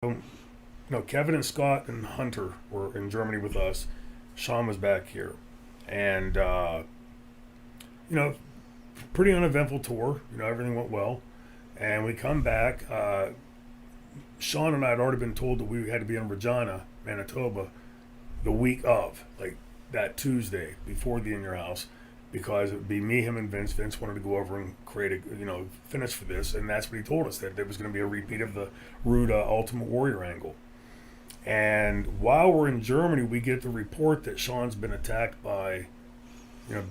Kevin and Scott and Hunter were in Germany with us. Sean was back here, and you know, pretty uneventful tour. Everything went well, and we come back. Sean and I had already been told that we had to be in Regina, Manitoba, the week of, like that Tuesday before the In Your House, because it would be me, him, and Vince. Vince wanted to go over and create a finish for this, and that's what he told us, that there was going to be a repeat of the Rude Ultimate Warrior angle. And while we're in Germany, we get the report that Sean's been attacked by,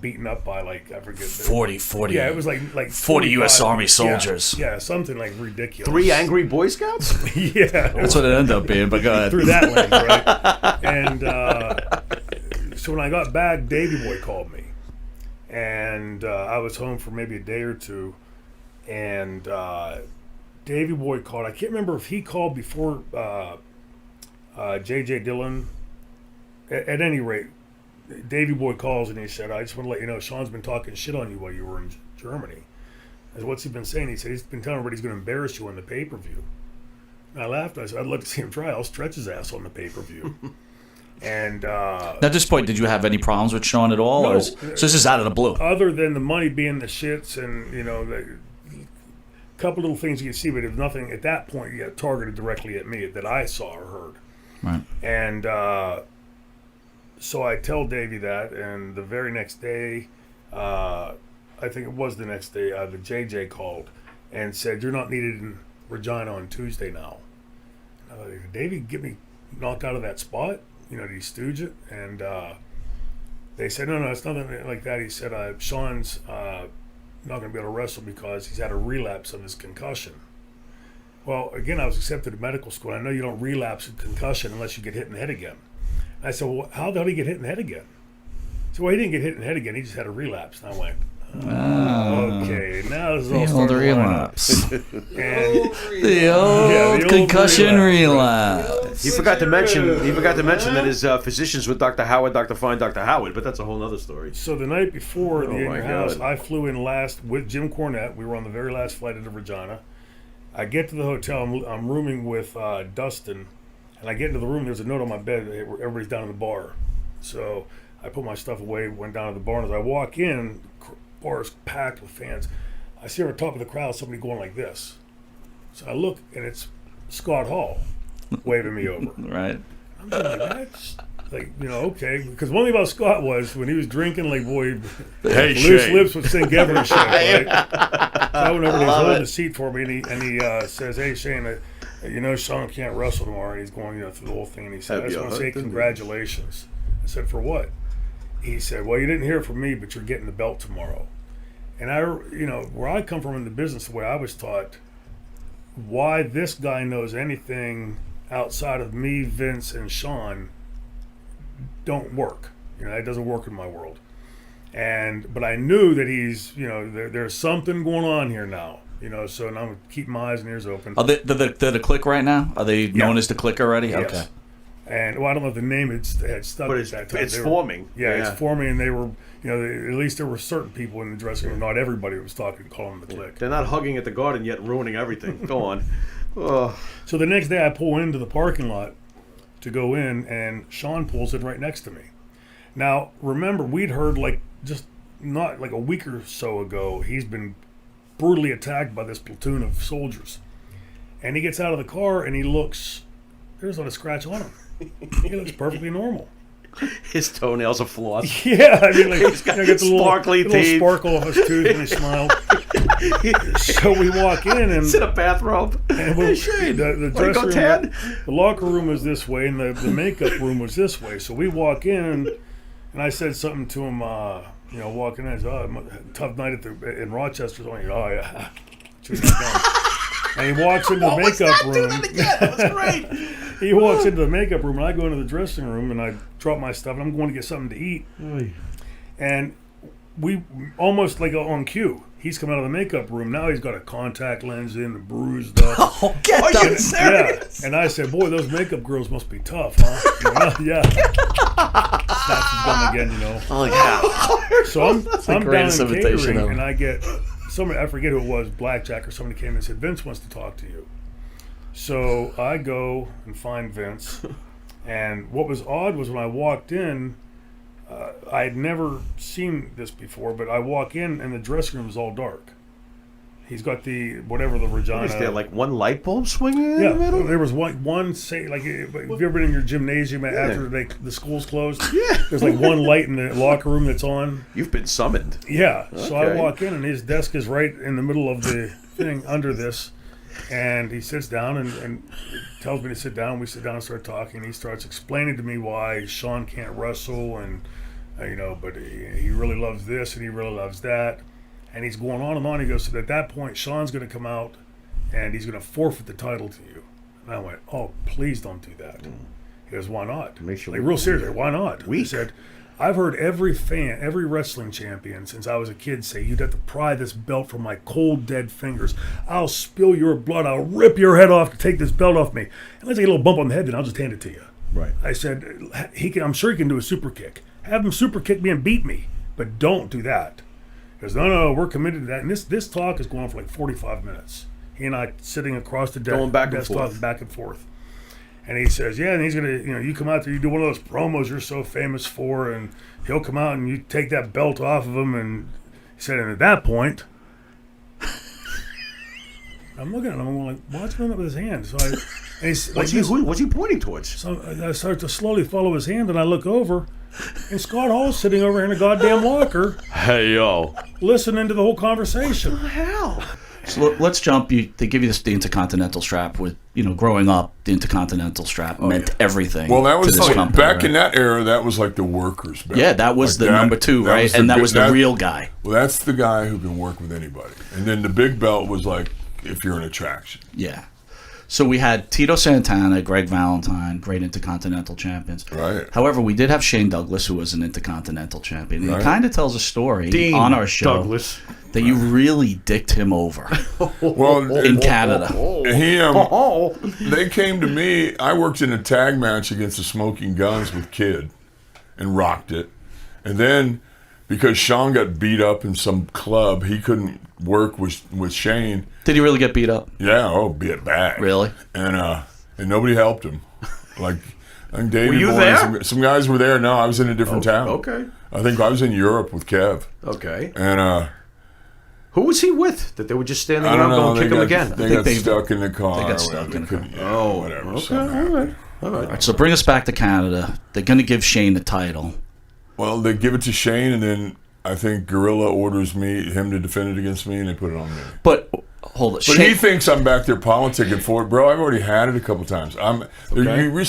beaten up by, like, I forget. 40. Yeah, it was like 40 U.S. Army soldiers. Yeah, something like ridiculous. 3 angry Boy Scouts? Yeah. That's what it ended up being, but go ahead. Through that lens, right? And so when I got back, Davey Boy called me. And I was home for maybe a day or two. And Davey Boy called. I can't remember if he called before J.J. Dillon. At any rate, Davey Boy calls and he said, I just want to let you know, Sean's been talking shit on you while you were in Germany. I said, what's he been saying? He said, he's been telling everybody he's going to embarrass you on the pay-per-view. And I laughed. I said, I'd love to see him try. I'll stretch his ass on the pay-per-view. And at this point, did you have any problems with Sean at all? No. So this is out of the blue. Other than the money being the shits and, the couple little things you can see, but it was nothing at that point yet targeted directly at me that I saw or heard. Right. And so I tell Davey that, and the very next day, I think it was the next day, the JJ called and said, you're not needed in Regina on Tuesday now. Did Davey get me knocked out of that spot? Did he stooge it? And they said, no, it's nothing like that. He said, Sean's not going to be able to wrestle because he's had a relapse of his concussion. Well, again, I was accepted to medical school. I know you don't relapse a concussion unless you get hit in the head again. I said, well, how the hell did he get hit in the head again? So, well, he didn't get hit in the head again. He just had a relapse. And I went, okay, now this is all starting to line up. The old concussion relapse. He forgot to mention that his physicians were Dr. Howard, Dr. Fine, Dr. Howard, but that's a whole other story. So the night before the In Your House, God. I flew in last with Jim Cornette. We were on the very last flight into Regina. I get to the hotel. I'm rooming with Dustin, and I get into the room. There's a note on my bed. Everybody's down in the bar. So I put my stuff away, went down to the bar, and as I walk in, the bar is packed with fans. I see over the top of the crowd somebody going like this. So I look, and it's Scott Hall waving me over. Right. I'm thinking, that's okay. Because one thing about Scott was when he was drinking, like, boy, Hey, loose Shane. lips would sing Evan shit, right? So I went over and he's holding the seat for me, and he says, hey, Shane, Sean can't wrestle tomorrow. And he's going, through the whole thing. And he said, I just want to say congratulations. I said, for what? He said, well, you didn't hear it from me, but you're getting the belt tomorrow. And where I come from in the business, the way I was taught, why this guy knows anything outside of me, Vince, and Sean don't work. It doesn't work in my world. But I knew that he's, there's something going on here now. So now I'm keeping my eyes and ears open. Are they the Click right now? Are they known as the Click already? Yes. Okay. And I don't know if the name had stuck But at that time. it's forming. Yeah, it's forming, and they were, at least there were certain people in the dressing room. Not everybody was calling them the Click. They're not hugging at the Garden yet, ruining everything. Go on. Oh. So the next day I pull into the parking lot to go in, and Sean pulls in right next to me. Now, remember, we'd heard just not like a week or so ago, he's been brutally attacked by this platoon of soldiers. And he gets out of the car and he looks, there's not a scratch on him. He looks perfectly normal. His toenails are flossed. Yeah, I mean, He's got get the sparkly little teeth. sparkle off his tooth when he smiled. So we walk in and He's in a bathrobe. And Hey, Shane, the wanna go dressing tan? room, the locker room was this way, and the makeup room was this way. So we walk in, and I said something to him, walking in. I said, tough night in Rochester. So yeah. And he walks into the makeup room. That was great. He walks into the makeup room, and I go into the dressing room, and I drop my stuff, and I'm going to get something to eat. And we almost like on cue. He's come out of the makeup room. Now he's got a contact lens in, and bruised up. Oh, get Are you them. serious? Yeah. And I said, boy, those makeup girls must be tough, huh? Yeah. Snaps his gun again, Oh, yeah. So I'm down greatest in imitation catering, ever. and I get somebody, I forget who it was, Blackjack or somebody came and said, Vince wants to talk to you. So I go and find Vince, and what was odd was when I walked in, I had never seen this before, but I walk in and the dressing room is all dark. He's got the whatever the Regina. Is there like one light bulb swinging in yeah, the middle? there was one say like have you ever been in your gymnasium after the school's closed? Yeah. There's like one light in the locker room that's on. You've been summoned. Yeah. So I Okay. walk in and his desk is right in the middle of the thing under this. And he sits down and tells me to sit down. We sit down and start talking. He starts explaining to me why Sean can't wrestle and, but he really loves this and he really loves that. And he's going on and on. He goes, so at that point, Sean's going to come out and he's going to forfeit the title to you. And I went, oh, please don't do that. He goes, why not? Makes you like, real seriously, why not? weak. He said, I've heard every wrestling champion since I was a kid say, you'd have to pry this belt from my cold, dead fingers. I'll spill your blood. I'll rip your head off to take this belt off me. And let's get a little bump on the head, then I'll just hand it to you. Right. I said, I'm sure he can do a super kick. Have him super kick me and beat me, but don't do that. He goes, no, we're committed to that. And this talk is going on for like 45 minutes. He and I sitting across the desk, Going back and desk forth. talking back and forth. And he says, yeah, and he's going to, you come out there, you do one of those promos you're so famous for, and he'll come out and you take that belt off of him. And he said, and at that point, I'm looking at him, I'm going like, what's going on with his hand? So What's he pointing towards? so I start to slowly follow his hand, and I look over, and Scott Hall's sitting over in a goddamn locker, Hey, yo. listening to the whole conversation. What the hell? So let's jump. They give you the Intercontinental strap. With growing up, the Intercontinental strap meant everything. Well, that was to this company, back right? in that era. That was like the workers' belt. Yeah, that was Like the number two, that right? was And that big- was the real guy. Well, that's the guy who can work with anybody. And then the big belt was like if you're an attraction. Yeah. So we had Tito Santana, Greg Valentine, great Intercontinental champions. Right. However, we did have Shane Douglas, who was an Intercontinental champion. And Right. He kind of tells a story Dean on our show Douglas. that you really dicked him over Well, in Canada. he Oh. they came to me. I worked in a tag match against the Smoking Guns with Kid and rocked it. And then because Sean got beat up in some club, he couldn't work with Shane. Did he really get beat up? Yeah, beat bad. Really? And nobody helped him. Like, I think David Were you Boy and there? some guys were there. No, I was in a different town. Okay. I think I was in Europe with Kev. Okay. And Who was he with? That they were just standing I don't around know. going They kick him got, again? they think got they- stuck in the car. they got or stuck whatever. in the Couldn't- car. yeah, whatever. Okay. something All right. happened. All right. All right, so bring us back to Canada. They're going to give Shane the title. Well, they give it to Shane, and then I think Gorilla orders him to defend it against me, and they put it on me. But hold it. But Shane, he thinks I'm back there politicking for it, bro. I've already had it a couple times.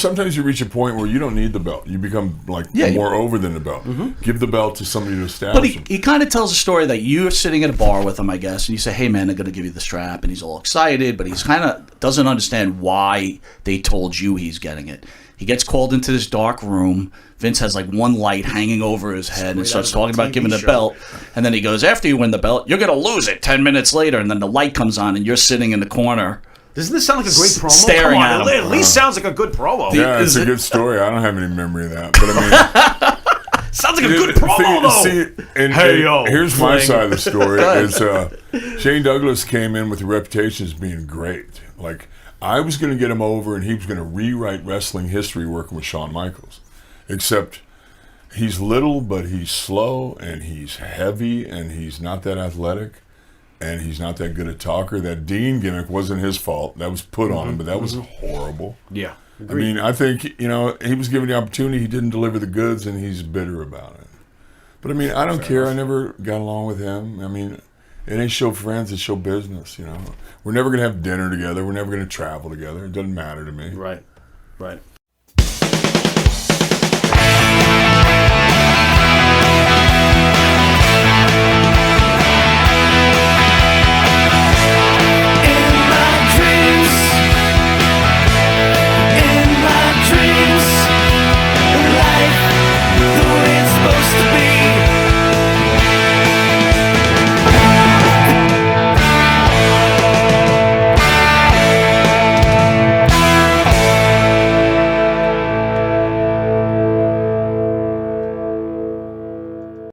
Sometimes you reach a point where you don't need the belt. You become more over than the belt. Give the belt to somebody to but establish him. he kind of tells a story that you're sitting at a bar with him, I guess, and you say, hey, man, I'm going to give you the strap. And he's all excited, but he's kind of doesn't understand why they told you he's getting it. He gets called into this dark room. Vince has like one light hanging over his head and starts talking about giving the belt. And then he goes, after you win the belt, you're going to lose it 10 minutes later. And then the light comes on and you're sitting in the corner. Doesn't this sound like a great promo? Staring Come on, at him. at least sounds like a good promo. Yeah, it's a good story. I don't have any memory of that, but I mean. Sounds like a good promo, though. And yo, here's my fling. side of the story. Is Shane Douglas came in with a reputation as being great. Like, I was going to get him over, and he was going to rewrite wrestling history working with Shawn Michaels. Except he's little, but he's slow, and he's heavy, and he's not that athletic, and he's not that good a talker. That Dean gimmick wasn't his fault. That was put on him, but that was horrible. Yeah. I mean, I think, he was given the opportunity. He didn't deliver the goods, and he's bitter about it. But, I mean, I don't care. I never got along with him. I mean, it ain't show friends, it's show business, We're never going to have dinner together. We're never going to travel together. It doesn't matter to me. Right. Right.